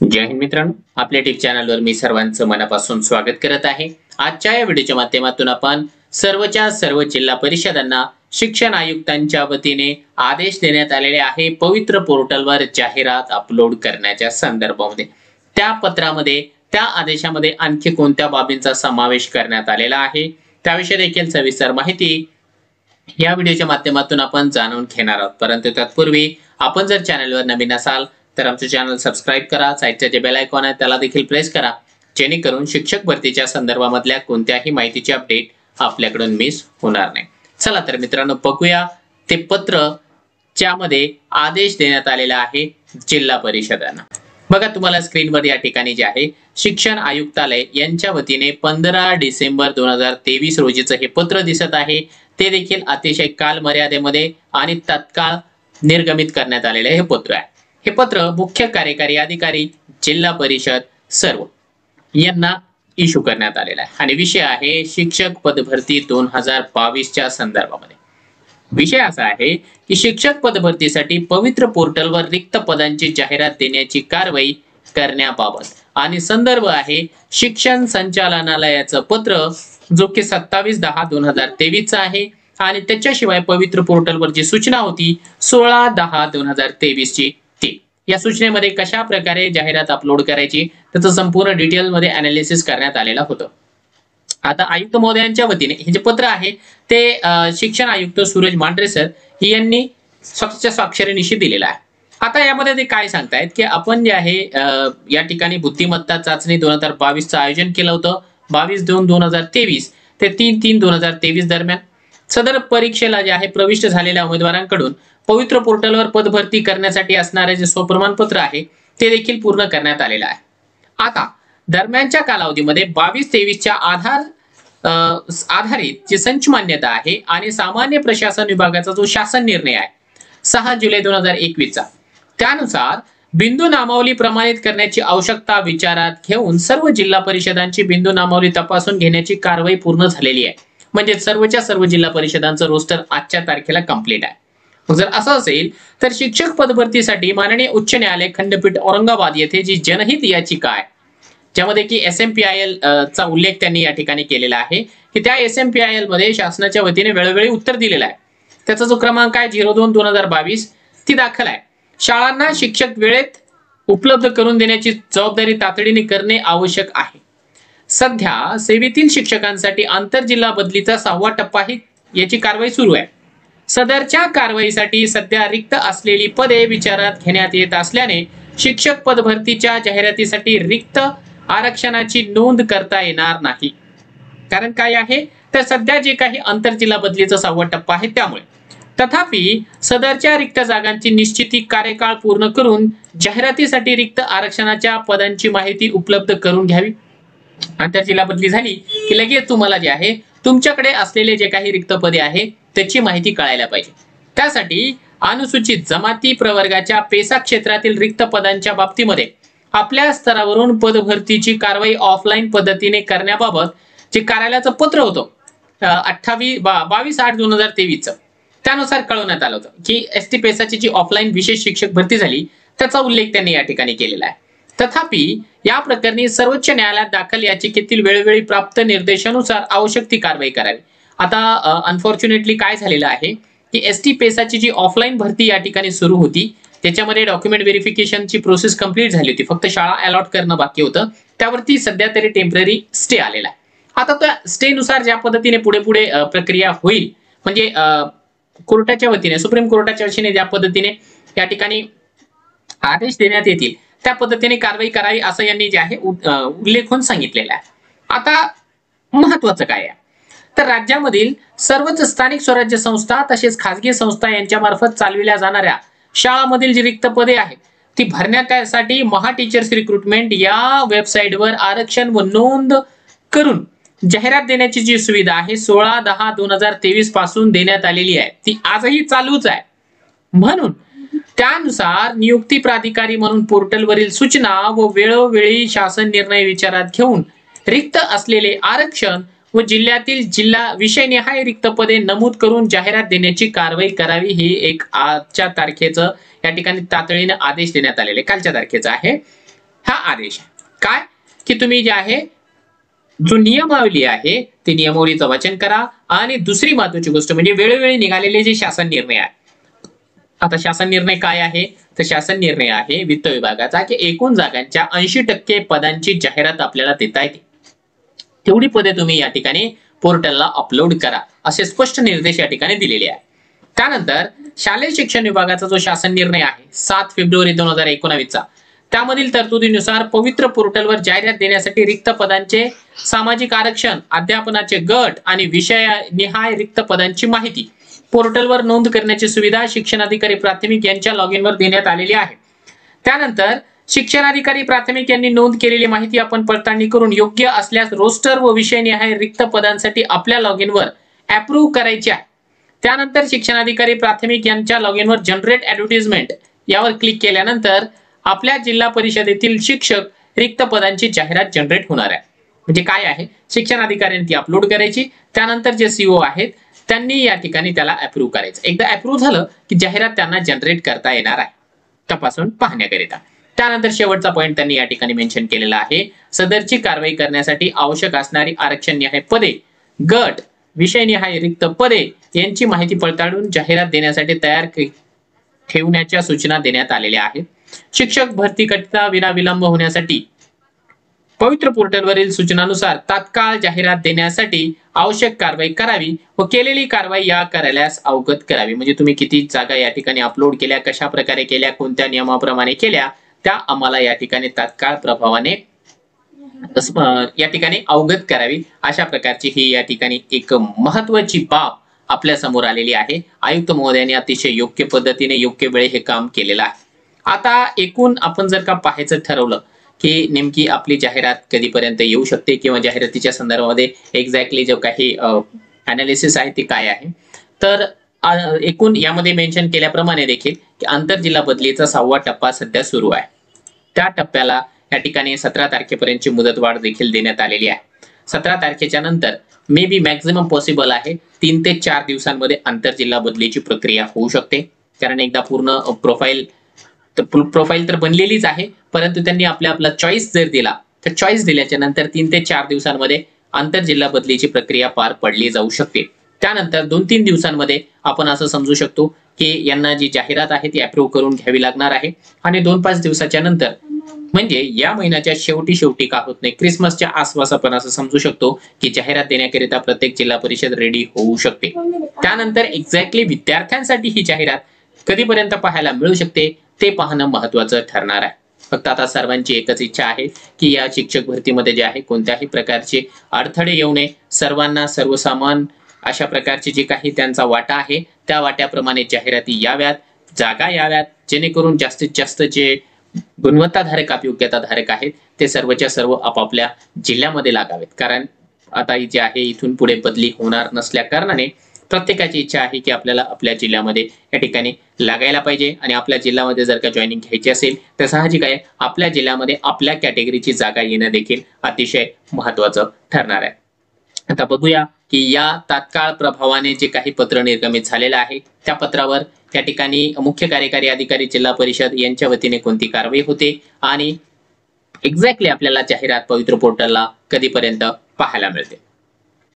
जय हिंद मित्रांनो, आपल्या टिक चॅनलवर मी सर्वांचं मनापासून स्वागत करत आहे। आजच्या या व्हिडिओच्या माध्यमातून आपण सर्वच्या सर्व जिल्हा परिषदांना शिक्षण आयुक्तांच्या वतीने आदेश देण्यात आलेले आहे पवित्र पोर्टलवर जाहिरात अपलोड करण्याच्या संदर्भामध्ये। त्या पत्रामध्ये त्या आदेशामध्ये आणखी कोणत्या बाबींचा समावेश करण्यात आलेला आहे त्याविषयी देखील सविस्तर माहिती या व्हिडिओच्या माध्यमातून आपण जाणून घेणार आहोत। परंतु तत्पूर्वी आपण जर चॅनलवर नवीन असाल तर आमचे चॅनल सबस्क्राइब करा, साइडचे जे बेल आयकॉन आहे त्याला देखील प्रेस करा, जेणेकरून शिक्षक भरतीच्या संदर्भामधल्या कोणत्याही माहितीची अपडेट आपल्याकडून मिस होणार नाही। चला तर मित्रांनो बघूया ते पत्र ज्यामध्ये आदेश देण्यात आलेला आहे जिल्हा परिषदांना। बघा तुम्हाला स्क्रीनवर या ठिकाणी जे आहे शिक्षण आयुक्तालय यांच्या वतीने 15 डिसेंबर 2023 रोजीचं हे पत्र दिसत आहे। ते देखील अतिशय कालमर्यादेमध्ये आणि तत्काळ निर्गमित करण्यात आलेले हे पत्र आहे। हे पत्र मुख्य कार्यकारी अधिकारी जिल्हा परिषद सर्व यांना इश्यू करण्यात आलेला आहे आणि विषय आहे शिक्षक पदभरती 2022 च्या संदर्भामध्ये। विषय असा आहे की शिक्षक पदभरतीसाठी पवित्र पोर्टलवर रिक्त पदांची जाहिरात देण्याची कारवाई करण्याबाबत आणि संदर्भ आहे शिक्षण संचालनालयाचं पत्र जो की 27/10/2023 चा आहे आणि त्याच्याशिवाय पवित्र पोर्टलवर जी सूचना होती 16/10/2023 ची ती या सूचनेमध्ये कशा प्रकारे जाहिरात अपलोड करायची त्याचं संपूर्ण डिटेल मध्ये अनालिसिस करण्यात आलेलं होतं। आता आयुक्त महोदयांच्या वतीने हे जे पत्र आहे ते शिक्षण आयुक्त सूरज मांढरे सर यांनी स्वतःच्या स्वाक्षरीनिशी दिलेलं आहे। आता यामध्ये ते काय सांगतायत की आपण जे आहे या ठिकाणी बुद्धिमत्ता चाचणी 2022 चं आयोजन केलं होतं 22/2/2023 ते 3/3/2023 दरम्यान। सदर परीक्षेला जे आहे प्रविष्ट झालेल्या उमेदवारांकडून पवित्र पोर्टलवर पदभरती करण्यासाठी असणारे जे स्वप्रमाणपत्र आहे ते देखील पूर्ण करण्यात आलेलं आहे। आता दरम्यानच्या कालावधीमध्ये 22-23 च्या आधारित जी संच मान्यता आहे आणि सामान्य प्रशासन विभागाचा जो शासन निर्णय आहे 6 जुलै 2021 चा त्यानुसार बिंदू नामावली प्रमाणित करण्याची आवश्यकता विचारात घेऊन सर्व जिल्हा परिषदांची बिंदू नामावली तपासून घेण्याची कारवाई पूर्ण झालेली आहे। म्हणजे सर्वच्या सर्व जिल्हा परिषदांचं रोस्टर आजच्या तारखेला कंप्लीट आहे। जर असं असेल तर शिक्षक पदभरतीसाठी माननीय उच्च न्यायालय खंडपीठ औरंगाबाद येथे जी जनहित याचिका आहे ज्यामध्ये की SMPIL चा उल्लेख त्यांनी या ठिकाणी केलेला आहे की त्या SMPIL मध्ये शासनाच्या वतीने वेळोवेळी उत्तर दिलेलं आहे। त्याचा जो क्रमांक आहे 02/2022 ती दाखल आहे। शाळांना शिक्षक वेळेत उपलब्ध करून देण्याची जबाबदारी तातडीने करणे आवश्यक आहे। सध्या सेवेतील शिक्षकांसाठी आंतरजिल्हा बदलीचा 6वा टप्पा ही याची कारवाई सुरू आहे। सदरच्या कारवाईसाठी सध्या रिक्त असलेली पदे विचारात घेण्यात येत असल्याने शिक्षक पदभरतीच्या जाहिरातीसाठी रिक्त आरक्षणाची नोंद करता येणार नाही। कारण काय आहे तर सध्या जे काही आंतरजिल्हा बदलीचा 6वा टप्पा आहे त्यामुळे। तथापि सदरच्या रिक्त जागांची निश्चिती कार्यकाळ पूर्ण करून जाहिरातीसाठी रिक्त आरक्षणाच्या पदांची माहिती उपलब्ध करून घ्यावी। आंतरजिल्हा बदली झाली की लगेच तुम्हाला जे आहे तुमच्याकडे असलेले जे काही रिक्त पदे आहे त्याची माहिती कळायला पाहिजे। त्यासाठी अनुसूचित जमाती प्रवर्गाच्या पेसा क्षेत्रातील रिक्त पदांच्या बाबतीमध्ये आपल्या स्तरावरून पदभरतीची कारवाई ऑफलाईन पद्धतीने करण्याबाबत जे कार्यालयाचं पत्र होतं 22/8/2023 चं त्यानुसार कळवण्यात आलं होतं की ST पेसाची जी ऑफलाईन विशेष शिक्षक भरती झाली त्याचा उल्लेख त्यांनी या ठिकाणी केलेला आहे। तथापि या प्रकरणी सर्वोच्च न्यायालयात दाखल याचिकेतील वेळोवेळी प्राप्त निर्देशानुसार आवश्यक ती कारवाई करावी। आता अनफॉर्च्युनेटली काय झालेलं आहे की ST पेसाची जी ऑफलाईन भरती या ठिकाणी सुरू होती त्याच्यामध्ये डॉक्युमेंट व्हेरिफिकेशनची प्रोसेस कंप्लीट झाली होती, फक्त शाळा अलॉट करणं बाकी होतं। त्यावरती सध्या तरी टेम्पररी स्टे आलेला आहे। आता त्या स्टे नुसार ज्या पद्धतीने पुढे प्रक्रिया होईल म्हणजे कोर्टाच्या वतीने सुप्रीम कोर्टाच्या वतीने ज्या पद्धतीने या ठिकाणी आदेश देण्यात येतील त्या पद्धतीने कारवाई करावी असं यांनी जे आहे उल्लेखून सांगितलेलं आहे। आता महत्वाचं काय आहे तर राज्यामधील सर्वच स्थानिक स्वराज्य संस्था तसेच खासगी संस्था यांच्या मार्फत चालविल्या जाणाऱ्या शाळांमधील जी रिक्त पदे आहेत ती भरण्यासाठी महा टीचर्स रिक्रुटमेंट या वेबसाईटवर आरक्षण व नोंद करून जाहिरात देण्याची जी सुविधा आहे 16/10/2023 पासून देण्यात आलेली आहे ती आजही चालूच आहे। म्हणून त्यानुसार नियुक्ती प्राधिकारी म्हणून पोर्टलवरील सूचना व वेळोवेळी शासन निर्णय विचारात घेऊन रिक्त असलेले आरक्षण व जिल्ह्यातील जिल्हा विषयनिहाय रिक्त पदे नमूद करून जाहिरात देण्याची कारवाई करावी। ही एक आजच्या तारखेचं या ठिकाणी तातडीने आदेश देण्यात आलेले कालच्या तारखेचा आहे। हा आदेश आहे। काय की तुम्ही जे आहे जो नियमावली आहे ते नियमावलीचं वाचन करा आणि दुसरी महत्वाची गोष्ट म्हणजे वेळोवेळी निघालेले जे शासन निर्णय आहे। आता शासन निर्णय काय आहे तर शासन निर्णय आहे वित्त विभागाचा की एकूण जागांच्या 80% पदांची जाहिरात आपल्याला देता येते, तेवढी पदे तुम्ही या ठिकाणी पोर्टलला अपलोड करा असे स्पष्ट निर्देश या ठिकाणी दिलेले आहे। त्यानंतर शालेय शिक्षण विभागाचा जो शासन निर्णय आहे 7 फेब्रुवारी 2019 चा, त्यामधील तरतुदीनुसार पवित्र पोर्टलवर जाहिरात देण्यासाठी रिक्त पदांचे सामाजिक आरक्षण, अध्यापनाचे गट आणि विषयनिहाय रिक्त पदांची माहिती पोर्टलवर नोंद करण्याची सुविधा शिक्षणाधिकारी प्राथमिक यांच्या लॉग इन वर देण्यात आलेली आहे। त्यानंतर शिक्षणाधिकारी प्राथमिक यांनी नोंद केलेली माहिती आपण पडताळणी करून योग्य असल्यास रोस्टर व विषयनिहाय रिक्त पदांसाठी आपल्या लॉग इन वर अप्रूव्ह करायचे आहे। त्यानंतर शिक्षणाधिकारी प्राथमिक यांच्या लॉग इन वर जनरेट ऍडव्हर्टाइजमेंट यावर क्लिक केल्यानंतर आपल्या जिल्हा परिषदेतील शिक्षक रिक्त पदांची जाहिरात जनरेट होणार आहे। म्हणजे काय आहे, शिक्षणाधिकाऱ्यांनी ती अपलोड करायची, त्यानंतर जे सीओ आहेत त्यांनी या ठिकाणी त्याला अप्रूव्ह करायचं। एकदा अप्रूव्ह झालं की जाहिरात त्यांना जनरेट करता येणार आहे तपासून पाहण्याकरिता। त्यानंतर शेवटचा पॉइंट त्यांनी या ठिकाणी मेन्शन केलेला आहे, सदरची कारवाई करण्यासाठी आवश्यक असणारी आरक्षण निहाय पदे, गट, विषयनिहाय रिक्त पदे यांची माहिती पडताळून जाहिरात देण्यासाठी तयार ठेवण्याच्या सूचना देण्यात आलेल्या आहेत। शिक्षक भरतीकरिता विनाविलंब होण्यासाठी पवित्र पोर्टलवरील सूचनानुसार तात्काळ जाहिरात देण्यासाठी आवश्यक कारवाई करावी व केलेली कारवाई या कार्यालयास अवगत करावी। म्हणजे तुम्ही किती जागा या ठिकाणी अपलोड केल्या, कशा प्रकारे केल्या, कोणत्या नियमाप्रमाणे केल्या, त्या आम्हाला या ठिकाणी तात्काळ प्रभावाने या ठिकाणी अवगत करावी। अशा प्रकारची ही या ठिकाणी एक महत्वाची बाब आपल्या समोर आलेली आहे। आयुक्त महोदयांनी अतिशय योग्य पद्धतीने योग्य वेळी हे काम केलेलं आहे। आता एकूण आपण जर का पाहायचं ठरवलं की नेमकी आपली जाहिरात कधीपर्यंत येऊ शकते किंवा जाहिरातीच्या संदर्भामध्ये एक्झॅक्टली जो काही अनालिसिस आहे ते काय आहे, तर एकूण यामध्ये मेन्शन केल्याप्रमाणे देखील की आंतरजिल्हा बदलीचा 6वा टप्पा सध्या सुरू आहे। त्या टप्प्याला या ठिकाणी 17 तारखेपर्यंतची मुदतवाढ देखील देण्यात आलेली आहे। 17 तारखेच्या नंतर मे बी मॅक्झिमम पॉसिबल आहे 3 ते 4 दिवसांमध्ये आंतरजिल्हा बदलीची प्रक्रिया होऊ शकते, कारण एकदा पूर्ण प्रोफाईल तर बनलेलीच आहे, परंतु त्यांनी आपला चॉईस जर दिला तर चॉईस दिल्याच्या नंतर 3 ते 4 दिवसांमध्ये आंतरजिल्हा बदलीची प्रक्रिया पार पडली जाऊ शकते। त्यानंतर 2-3 दिवसांमध्ये आपण असं समजू शकतो की यांना जी जाहिरात आहे ती अप्रूव्ह करून घ्यावी लागणार आहे आणि 2-5 दिवसाच्या नंतर म्हणजे या महिन्याच्या शेवटी का होत नाही, क्रिसमसच्या आसपास आपण असं समजू शकतो की जाहिरात देण्याकरिता प्रत्येक जिल्हा परिषद रेडी होऊ शकते। त्यानंतर एक्झॅक्टली विद्यार्थ्यांसाठी ही जाहिरात कधीपर्यंत पाहायला मिळू शकते ते पाहणं महत्वाचं ठरणार आहे। फक्त आता सर्वांची एकच इच्छा आहे की या शिक्षक भरतीमध्ये जे आहे कोणत्याही प्रकारचे अडथळे येऊ नये, सर्वांना सर्वसमान अशा प्रकारची जी काही त्यांचा वाटा आहे त्या वाट्याप्रमाणे जाहिराती याव्यात, जागा याव्यात, जेणेकरून जास्तीत जास्त जे गुणवत्ताधारक योग्यताधारक आहेत ते सर्वच्या सर्व आपापल्या जिल्ह्यामध्ये लागावेत। कारण आता जे आहे इथून पुढे बदली होणार नसल्या कारणाने प्रत्येकाची इच्छा आहे की आपल्याला आपल्या जिल्ह्यामध्ये या ठिकाणी लागायला पाहिजे आणि आपल्या जिल्ह्यामध्ये जर का जॉईनिंग घ्यायची असेल तर साहजिक आहे आपल्या जिल्ह्यामध्ये आपल्या कॅटेगरीची जागा येणं देखील अतिशय महत्वाचं ठरणार आहे। आता बघूया की या तात्काळ प्रभावाने जे काही पत्र निर्गमित झालेलं आहे त्या पत्रावर त्या ठिकाणी मुख्य कार्यकारी अधिकारी जिल्हा परिषद यांच्या वतीने कोणती कारवाई होते आणि एक्झॅक्टली आपल्याला जाहिरात पवित्र पोर्टलला कधीपर्यंत पाहायला मिळते।